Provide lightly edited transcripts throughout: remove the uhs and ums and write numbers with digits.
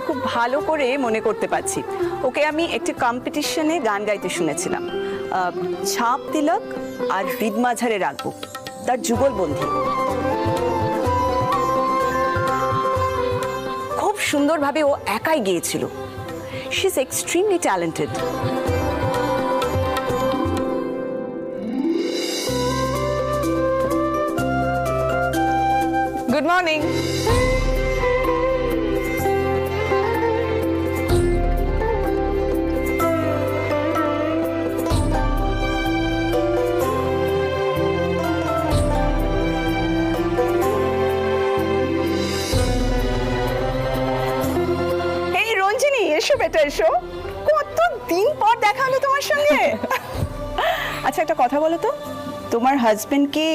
খুব ভালো করে মনে করতে পারছি। ওকে আমি একটি কম্পিটিশনে গান গাইতে শুনেছিলাম। ছাপ তিলক আর হৃদ মাঝারে রাখবো, তার যুগলবন্ধী। খুব সুন্দরভাবে ও একাই গেয়েছিল। She is extremely talented. Good morning. এসো বেটা এসো, কতদিন পর দেখা হলো তোমার সঙ্গে। আচ্ছা একটা কথা বলো তো, তোমার হাজবেন্ড কি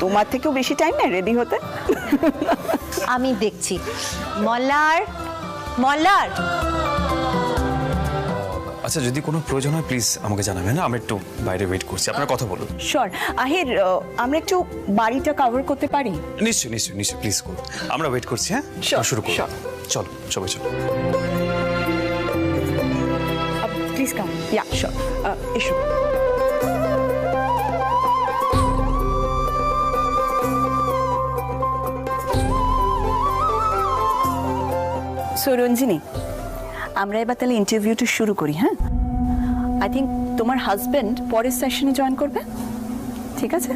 তোমার থেকেও বেশি টাইম নেয় রেডি হতে? আমি দেখছি। মল্লার মল্লার আচ্ছা যদি কোনো প্রয়োজন হয় প্লিজ আমাকে জানাবেন, না আমি একটু বাইরে ওয়েট করছি, আপনার কথা বলুন। শিওর। আহির, আমরা একটু বাড়িটা কভার করতে পারি? নিশ্চয়ই নিশ্চয়ই নিশ্চয়ই, প্লিজ করুন, আমরা ওয়েট করছি। হ্যাঁ শুরু করুন, চলো সবাই চলো। Please come. ইয়া শিওর, এসো। সো রঞ্জিনী, আমরা এবার তাহলে ইন্টারভিউটা শুরু করি। হ্যাঁ, আই থিঙ্ক তোমার হাজবেন্ড পরের সেশনে জয়েন করবে, ঠিক আছে?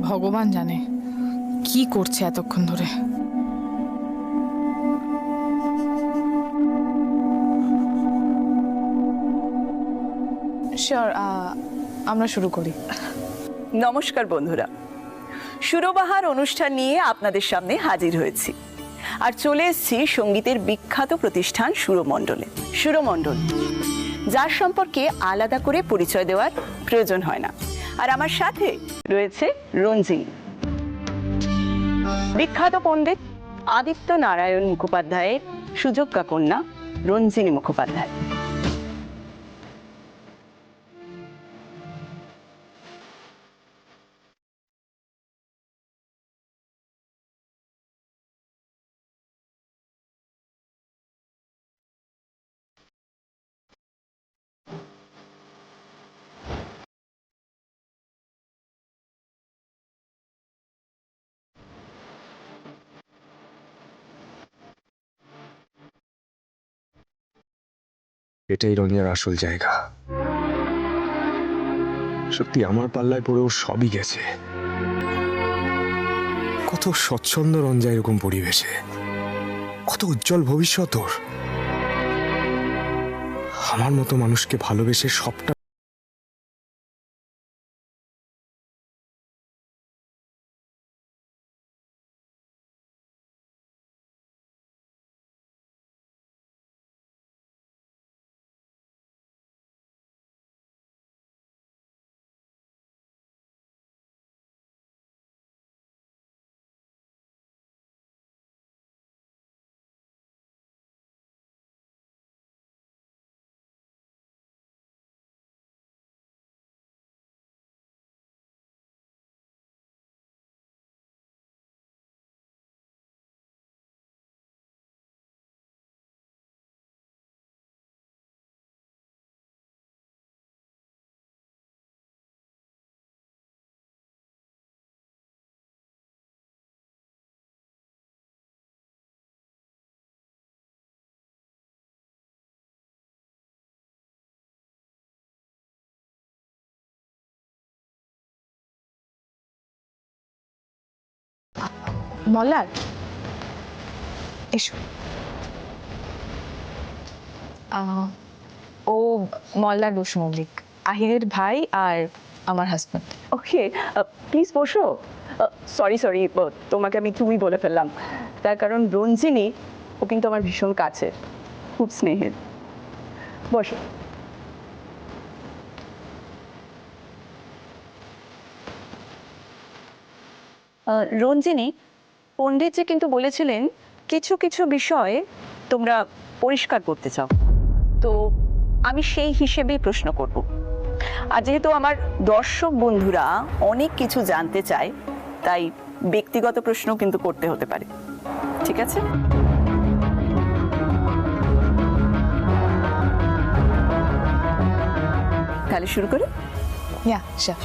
ভগবান জানে কি করছে এতক্ষণ ধরে। শিওর, আমরা শুরু করি। নমস্কার বন্ধুরা, সুরবাহার অনুষ্ঠান নিয়ে আপনাদের সামনে হাজির হয়েছি আর চলে এসেছি সঙ্গীতের বিখ্যাত প্রতিষ্ঠান সুরমণ্ডলে। সুরমণ্ডল, যার সম্পর্কে আলাদা করে পরিচয় দেওয়ার প্রয়োজন হয় না। আর আমার সাথে রয়েছে রঞ্জিনী, বিখ্যাত পণ্ডিত আদিত্য নারায়ণ মুখোপাধ্যায়ের সুযোগ্যা কন্যা রঞ্জিনী মুখোপাধ্যায়। এটাই রঞ্জার আসল জায়গা। সত্যি আমার পাল্লায় পড়েও সবই গেছে। কত স্বচ্ছন্দ রঞ্জা এরকম পরিবেশে, কত উজ্জ্বল ভবিষ্যৎ ওর। আমার মতো মানুষকে ভালোবেসে সবটা মল্লার এসো। ও মল্লার বসু মল্লিক, আহিরের ভাই আর আমার হাজব্যান্ড। ওকে, প্লিজ বসো। সরি সরি, তোমাকে আমি তুমি বলে ফেললাম। তার কারণ রঞ্জিনী ও কিন্তু আমার ভীষণ কাছের, খুব স্নেহের। বসো। রঞ্জিনী, পণ্ডিতজি কিন্তু বলেছিলেন কিছু কিছু বিষয়ে তোমরা পরিষ্কার করতে চাও, তো আমি সেই হিসেবেই প্রশ্ন করব। আর যেহেতু আমার দর্শক বন্ধুরা অনেক কিছু জানতে চায়, তাই ব্যক্তিগত প্রশ্ন কিন্তু করতে হতে পারে। ঠিক আছে? তাহলে শুরু করি। Yeah sure.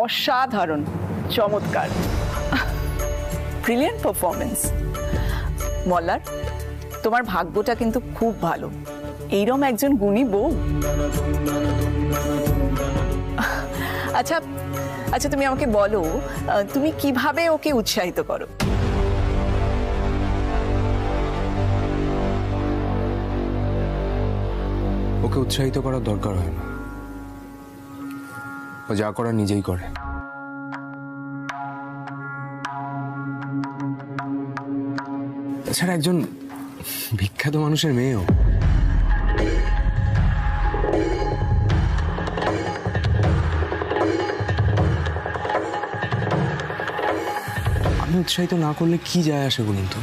অসাধারণ, চমৎকার, ব্রিলিয়ান্ট পারফরমেন্স। মল্লার, তোমার ভাগ্যটা কিন্তু খুব ভালো, এইরকম একজন গুণী বউ। আচ্ছা আচ্ছা, তুমি আমাকে বলো, তুমি কিভাবে ওকে উৎসাহিত করো? ওকে উৎসাহিত করার দরকার হয় না, ও যা করার নিজেই করে। তাছাড়া একজন বিখ্যাত মানুষের মেয়েও। আমি উৎসাহিত না করলে কি যায় আসে বলুন তো?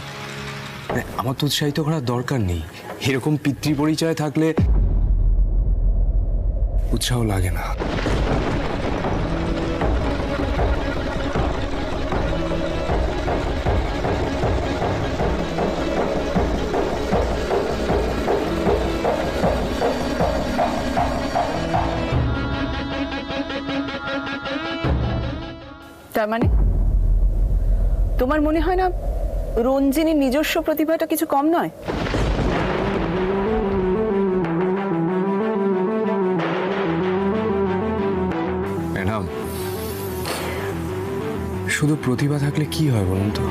মানে আমার তো উৎসাহিত করার দরকার নেই। এরকম পিতৃ পরিচয় থাকলে উৎসাহ লাগে না। তার মানে তোমার মনে হয় না রঞ্জিনীর নিজস্ব প্রতিভাটা কিছু কম নয়? ম্যাডাম, শুধু প্রতিভা থাকলে কি হয় বলুন তো?